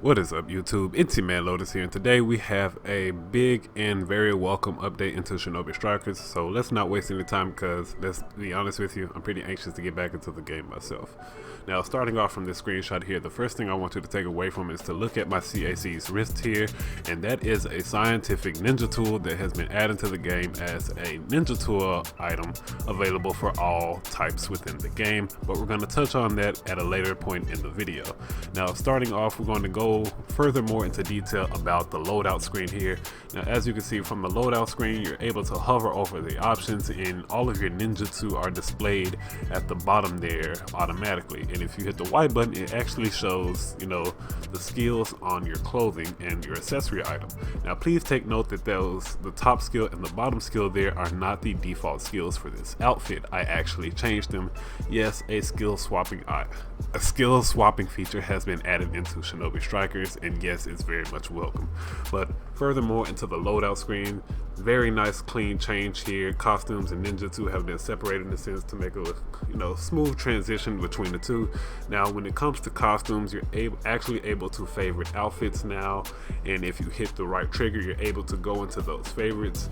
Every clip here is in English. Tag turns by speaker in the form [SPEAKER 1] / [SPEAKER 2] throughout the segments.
[SPEAKER 1] What is up, YouTube? It's your man Lotus here, and today we have a big and very welcome update into Shinobi Strikers. So let's not waste any time because, let's be honest with you, I'm pretty anxious to get back into the game myself. Now, starting off from this screenshot here, the first thing I want you to take away from is to look at my CAC's wrist here, and that is a scientific ninja tool that has been added to the game as a ninja tool item available for all types within the game, but we're going to touch on that at a later point in the video. Now, starting off, we're going to go furthermore into detail about the loadout screen here. Now, as you can see from the loadout screen, you're able to hover over the options and all of your ninjutsu are displayed at the bottom there automatically. And if you hit the Y button, it actually shows, the skills on your clothing and your accessory item. Now, please take note that the top skill and the bottom skill there are not the default skills for this outfit. I actually changed them. Yes, a skill swapping feature has been added into Shinobi Strikers, and yes, it's very much welcome. But furthermore, into the loadout screen, very nice clean change here. Costumes and ninjutsu have been separated in a sense to make a smooth transition between the two. Now, when it comes to costumes, you're actually able to favorite outfits now, and if you hit the right trigger, you're able to go into those favorites.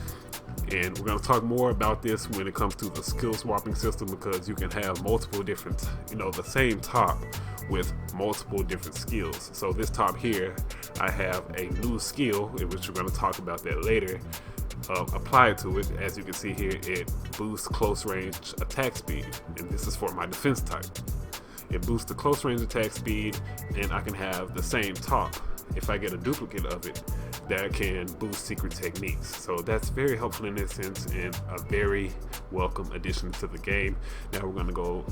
[SPEAKER 1] And we're going to talk more about this when it comes to the skill swapping system, because you can have multiple different, the same top with multiple different skills. So this top here, I have a new skill, which we're going to talk about that later. Applied to it, as you can see here, it boosts close range attack speed, and this is for my defense type. It boosts the close range attack speed, and I can have the same top if I get a duplicate of it that can boost secret techniques. So that's very helpful in this sense and a very welcome addition to the game. Now we're going to go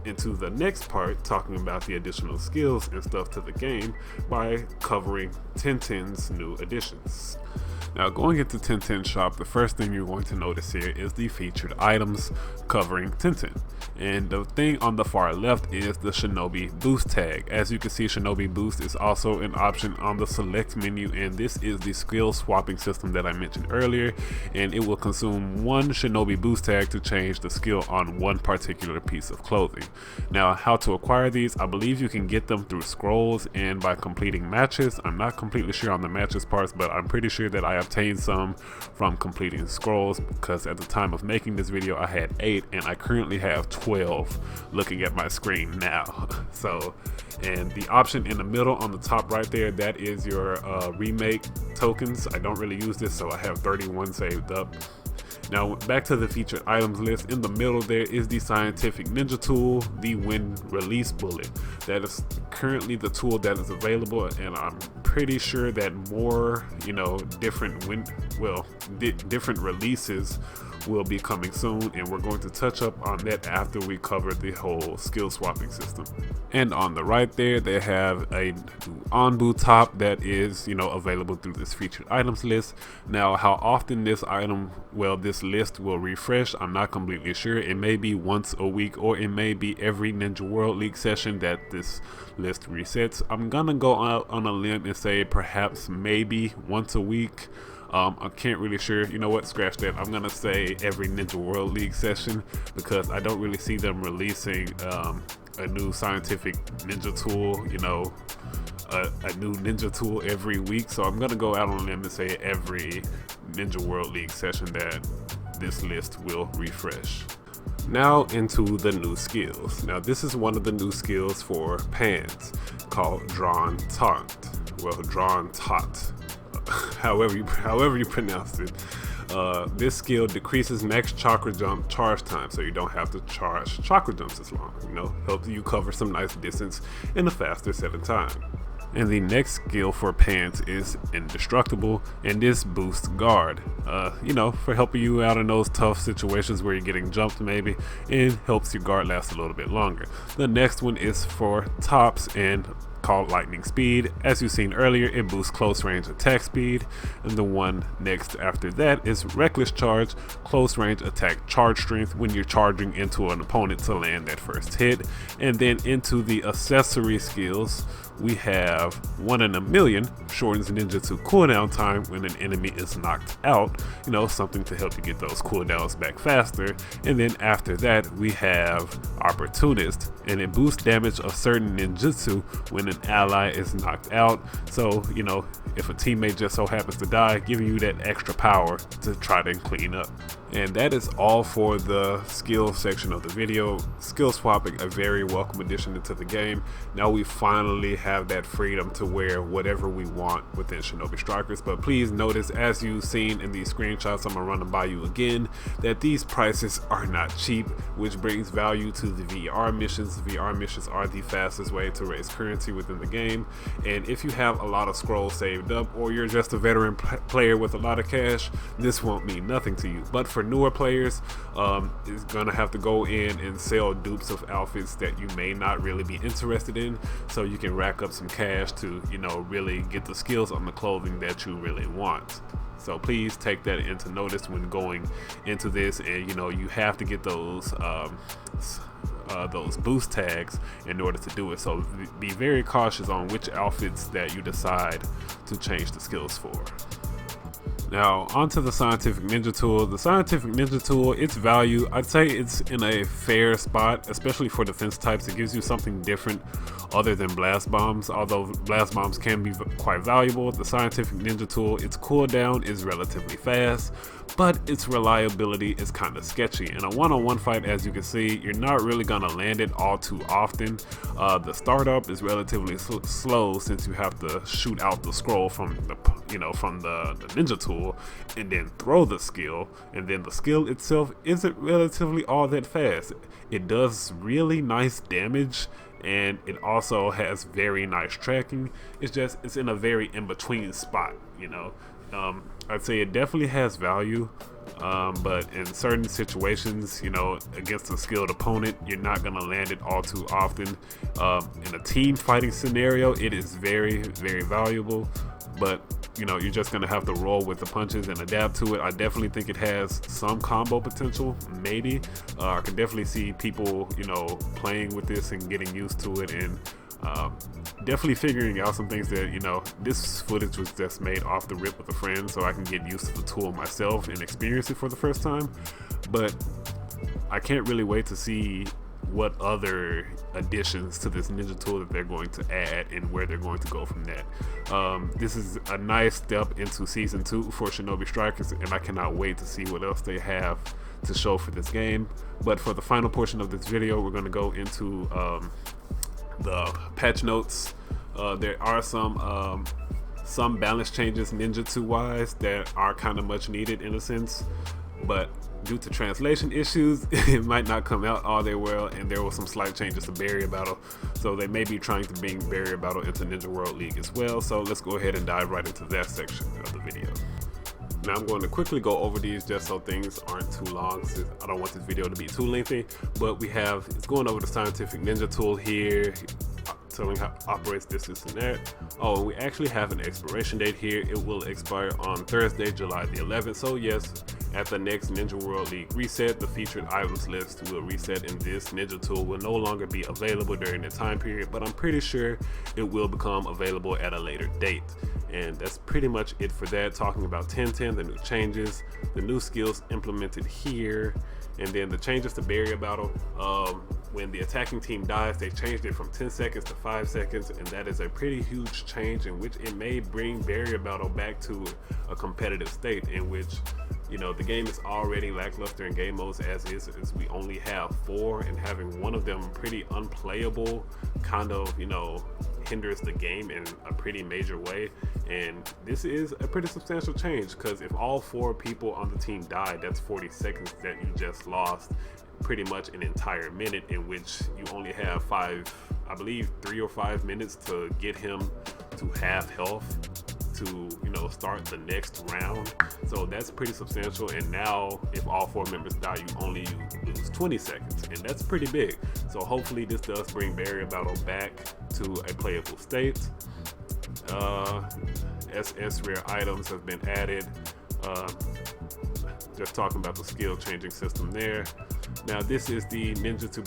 [SPEAKER 1] into the next part, talking about the additional skills and stuff to the game by covering Tenten's new additions. Now, going into Tenten shop, the first thing you're going to notice here is the featured items covering Tenten. And the thing on the far left is the Shinobi Boost tag. As you can see, Shinobi Boost is also an option on the select menu, and this is the skill swapping system that I mentioned earlier, and it will consume one Shinobi Boost tag to change the skill on one particular piece of clothing. Now, how to acquire these, I believe you can get them through scrolls and by completing matches. I'm not completely sure on the matches parts, but I'm pretty sure that I obtained some from completing scrolls, because at the time of making this video I had 8 and I currently have 12 looking at my screen now. So, and the option in the middle on the top right there, that is your remake tokens. I don't really use this, so I have 31 saved up. Now, back to the featured items list. In the middle there is the scientific ninja tool, the wind release bullet. That is currently the tool that is available, and I'm pretty sure that more different releases will be coming soon, and we're going to touch up on that after we cover the whole skill swapping system. And on the right there, they have a Anbu top that is available through this featured items list. Now, how often this list will refresh, I'm not completely sure. It may be once a week, or it may be every Ninja World League session that this list resets. I'm gonna go out on a limb and say perhaps maybe once a week. I can't really sure. You know what, scratch that. I'm gonna say every Ninja World League session, because I don't really see them releasing a new scientific ninja tool, a new ninja tool every week. So I'm gonna go out on a limb and say every Ninja World League session that this list will refresh. Now into the new skills. Now, this is one of the new skills for Pans called Drawn Taunt. Well, Drawn Tot. however you pronounce it. This skill decreases max chakra jump charge time, so you don't have to charge chakra jumps as long. Helps you cover some nice distance in a faster set of time. And the next skill for Pants is Indestructible, and this boosts guard, for helping you out in those tough situations where you're getting jumped maybe, and helps your guard last a little bit longer. The next one is for Tops and called Lightning Speed. As you've seen earlier, it boosts close range attack speed. And the one next after that is Reckless Charge, close range attack charge strength when you're charging into an opponent to land that first hit. And then into the accessory skills, we have 1 in a million, shortens ninjutsu cooldown time when an enemy is knocked out, something to help you get those cooldowns back faster. And then after that, we have Opportunist, and it boosts damage of certain ninjutsu when an an ally is knocked out. So, you know, if a teammate just so happens to die, giving you that extra power to try to clean up. And that is all for the skill section of the video. Skill swapping, a very welcome addition into the game. Now we finally have that freedom to wear whatever we want within Shinobi Strikers. But please notice, as you've seen in these screenshots, I'm gonna run them by you again, that these prices are not cheap, which brings value to the VR missions. VR missions are the fastest way to raise currency within the game. And if you have a lot of scrolls saved up, or you're just a veteran player with a lot of cash, this won't mean nothing to you. But for newer players, it's gonna have to go in and sell dupes of outfits that you may not really be interested in, so you can rack up some cash to, you know, really get the skills on the clothing that you really want. So please take that into notice when going into this, and you know, you have to get those boost tags in order to do it. So be very cautious on which outfits that you decide to change the skills for. Now onto the Scientific Ninja Tool. The Scientific Ninja Tool, its value, I'd say it's in a fair spot, especially for defense types. It gives you something different other than blast bombs. Although blast bombs can be quite valuable, the Scientific Ninja Tool, its cooldown is relatively fast, but its reliability is kind of sketchy. In a one-on-one fight, as you can see, you're not really gonna land it all too often. The startup is relatively slow, since you have to shoot out the scroll from the ninja tool and then throw the skill, and then the skill itself isn't relatively all that fast. It does really nice damage, and it also has very nice tracking. It's in a very in-between spot, you know. I'd say it definitely has value, but in certain situations, you know, against a skilled opponent, you're not gonna land it all too often. In a team fighting scenario, it is very, very valuable, but you know, you're just gonna have to roll with the punches and adapt to it. I definitely think it has some combo potential, maybe. I can definitely see people, you know, playing with this and getting used to it, and definitely figuring out some things that, you know, this footage was just made off the rip with a friend, so I can get used to the tool myself and experience it for the first time. But I can't really wait to see what other additions to this ninja tool that they're going to add and where they're going to go from that. This is a nice step into season 2 for Shinobi Strikers, and I cannot wait to see what else they have to show for this game. But for the final portion of this video, we're going to go into the patch notes. There are some balance changes ninjutsu wise that are kind of much needed in a sense, but due to translation issues, it might not come out all that well, and there were some slight changes to Barrier Battle, so they may be trying to bring Barrier Battle into Ninja World League as well. So let's go ahead and dive right into that section of the video. Now I'm going to quickly go over these just so things aren't too long, since I don't want this video to be too lengthy. But it's going over the Scientific Ninja Tool here, telling how it operates this and that. Oh, and we actually have an expiration date here. It will expire on Thursday, July the 11th. So yes, at the next Ninja World League reset, the featured items list will reset, and this ninja tool will no longer be available during the time period, but I'm pretty sure it will become available at a later date. And that's pretty much it for that. Talking about Tenten, the new changes, the new skills implemented here, and then the changes to Barrier Battle. When the attacking team dies, they changed it from 10 seconds to 5 seconds, and that is a pretty huge change, in which it may bring Barrier Battle back to a competitive state, in which, you know, the game is already lackluster in game modes as is, as we only have 4, and having one of them pretty unplayable kind of, you know, hinders the game in a pretty major way. And this is a pretty substantial change, because if all 4 people on the team died, that's 40 seconds that you just lost, pretty much an entire minute, in which you only have 3 or 5 minutes to get him to half health to, you know, start the next round. So that's pretty substantial. And now if all 4 members die, you lose 20 seconds, and that's pretty big. So hopefully this does bring Barrier Battle back to a playable state. SS rare items have been added. Just talking about the skill changing system there. Now this is the ninjutsu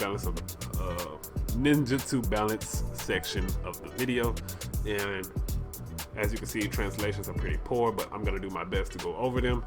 [SPEAKER 1] balance section of the video, and as you can see, translations are pretty poor, but I'm gonna do my best to go over them.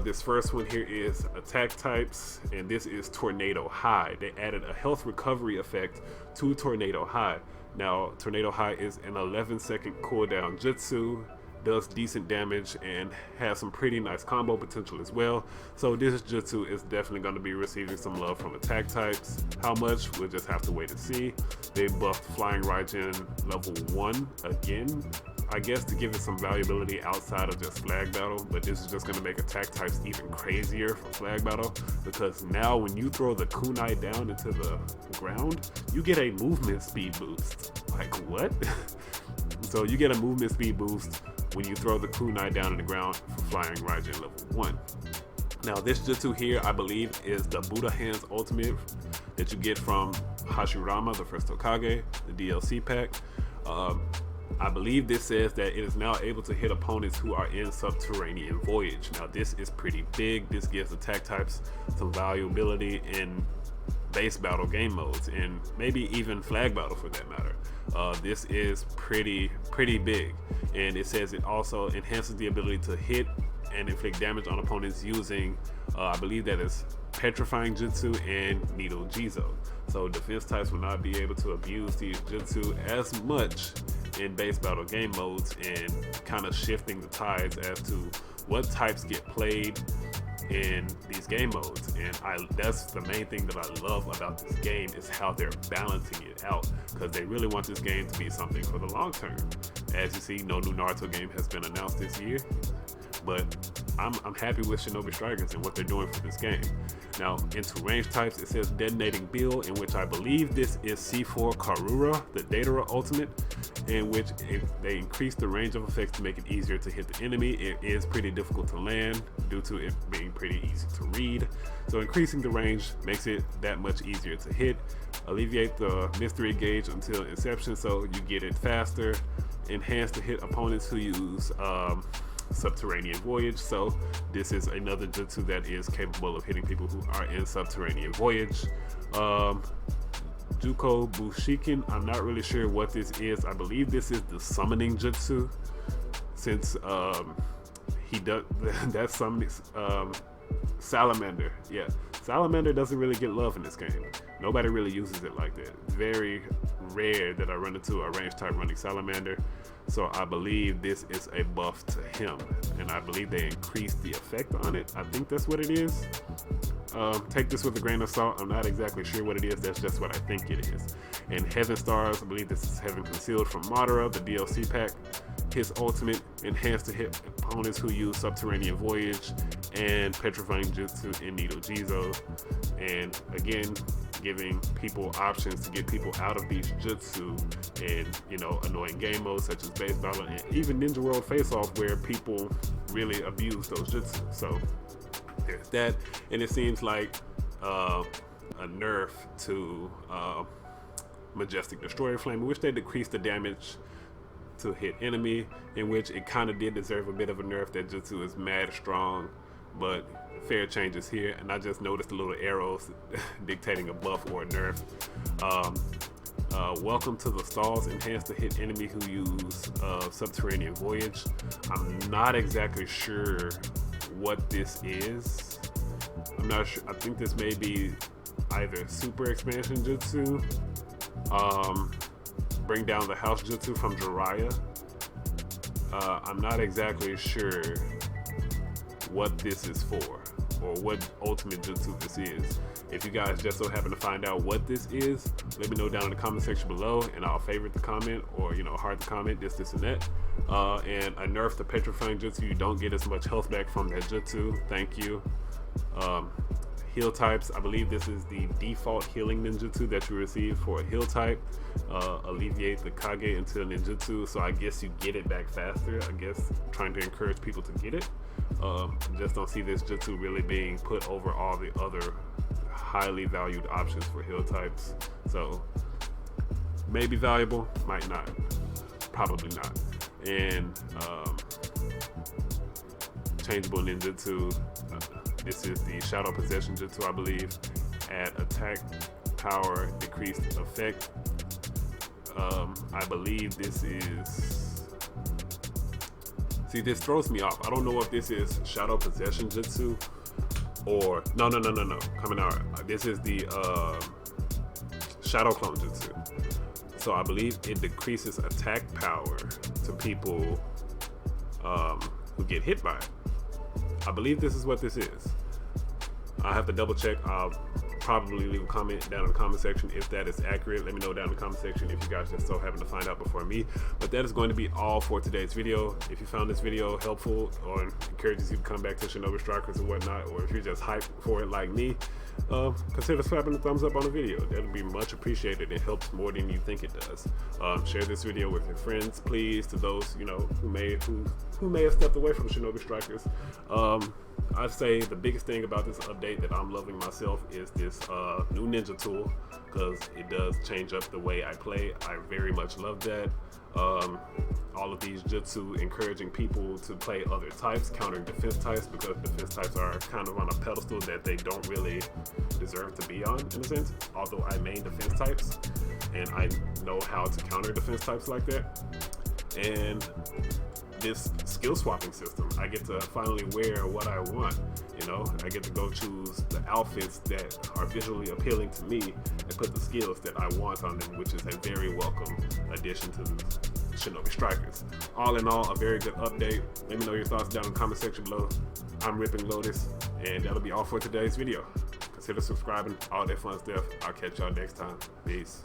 [SPEAKER 1] This first one here is attack types, and this is Tornado High. They added a health recovery effect to Tornado High. Now, Tornado High is an 11-second cooldown jutsu, does decent damage, and has some pretty nice combo potential as well. So this jutsu is definitely going to be receiving some love from attack types. How much? We'll just have to wait and see. They buffed Flying Raijin level 1 again, I guess to give it some valuability outside of just flag battle, but this is just going to make attack types even crazier for flag battle, because now when you throw the kunai down into the ground, you get a movement speed boost. Like, what? So you get a movement speed boost when you throw the kunai down in the ground for Flying Raijin level 1. Now this jutsu here, I believe, is the Buddha Hands ultimate that you get from Hashirama, the first Hokage, the DLC pack. I believe this says that it is now able to hit opponents who are in Subterranean Voyage. Now this is pretty big. This gives attack types some valuability in base battle game modes, and maybe even flag battle for that matter. This is pretty big, and it says it also enhances the ability to hit and inflict damage on opponents using, I believe that is Petrifying Jutsu and Needle Jizo. So defense types will not be able to abuse these jutsu as much in base battle game modes, and kind of shifting the tides as to what types get played in these game modes. And that's the main thing that I love about this game, is how they're balancing it out, because they really want this game to be something for the long term. As you see, no new Naruto game has been announced this year, but I'm happy with Shinobi Strikers and what they're doing for this game. Now, into range types, it says Detonating Bill, in which I believe this is C4 Karura, the Datara ultimate, in which they increase the range of effects to make it easier to hit the enemy. It is pretty difficult to land due to it being pretty easy to read. So increasing the range makes it that much easier to hit. Alleviate the mystery gauge until inception, so you get it faster. Enhance to hit opponents who use Subterranean Voyage. So this is another jutsu that is capable of hitting people who are in Subterranean Voyage. Juko Bushikin, I'm not really sure what this is. I believe this is the summoning jutsu, since he does that summoning Salamander. Yeah, Salamander doesn't really get love in this game. Nobody really uses it like that. It's very rare that I run into a range type running Salamander. So I believe this is a buff to him, and I believe they increased the effect on it. I think that's what it is. Take this with a grain of salt. I'm not exactly sure what it is. That's just what I think it is. And Heaven Stars, I believe this is Heaven Concealed from Madara, the DLC pack. His ultimate, enhanced to hit opponents who use Subterranean Voyage and Petrifying Jutsu and Needle Jizo. And again, giving people options to get people out of these jutsu and, you know, annoying game modes such as base battle and even Ninja World Face Off, where people really abuse those jutsu. So there's that. And it seems like a nerf to Majestic Destroyer Flame, in which they decreased the damage to hit enemy, in which it kind of did deserve a bit of a nerf. That jutsu is mad strong, but fair changes here. And I just noticed the little arrows dictating a buff or a nerf. Welcome to the Stalls, enhanced to hit enemy who use Subterranean Voyage. I'm not exactly sure what this is. I'm not sure. I think this may be either Super Expansion Jutsu, Bring Down the House Jutsu from Jiraiya. I'm not exactly sure what this is for, or what ultimate jutsu this is. If you guys just so happen to find out what this is, let me know down in the comment section below, and I'll favorite the comment, or, you know, heart the comment, this and that. And a nerf to Petrifying Jutsu. You don't get as much health back from that jutsu. Thank you. Heal types, I believe this is the default healing ninjutsu that you receive for a heal type. Alleviate the Kage until ninjutsu, so I guess you get it back faster. I guess trying to encourage people to get it. Just don't see this jutsu really being put over all the other highly valued options for heal types. So maybe valuable, might not, probably not. And changeable ninjutsu. This is the Shadow Possession Jutsu, I believe. Add attack power, decreased effect. I believe this is... See, this throws me off. I don't know if this is Shadow Possession Jutsu or... No. Coming out. This is the Shadow Clone Jutsu. So I believe it decreases attack power to people who get hit by it. I believe this is what this is. I have to double check. I'll probably leave a comment down in the comment section if that is accurate. Let me know down in the comment section if you guys just so happen to find out before me. But that is going to be all for today's video. If you found this video helpful or encourages you to come back to Shinobi Strikers or whatnot, or if you're just hyped for it like me, consider slapping the thumbs up on the video. That would be much appreciated. It helps more than you think it does. Share this video with your friends, please, to those who may have stepped away from Shinobi Strikers. I'd say the biggest thing about this update that I'm loving myself is this new ninja tool, because it does change up the way I play. I very much love that. All of these jutsu encouraging people to play other types, countering defense types, because defense types are kind of on a pedestal that they don't really deserve to be on, in a sense. Although I main defense types and I know how to counter defense types like that. And this skill swapping system, I get to finally wear what I want. I get to go choose the outfits that are visually appealing to me and put the skills that I want on them, which is a very welcome addition to Shinobi Strikers. All in all, a very good update. Let me know your thoughts down in the comment section below. I'm RippingLotus, and that'll be all for today's video. Consider subscribing, all that fun stuff. I'll catch y'all next time. Peace.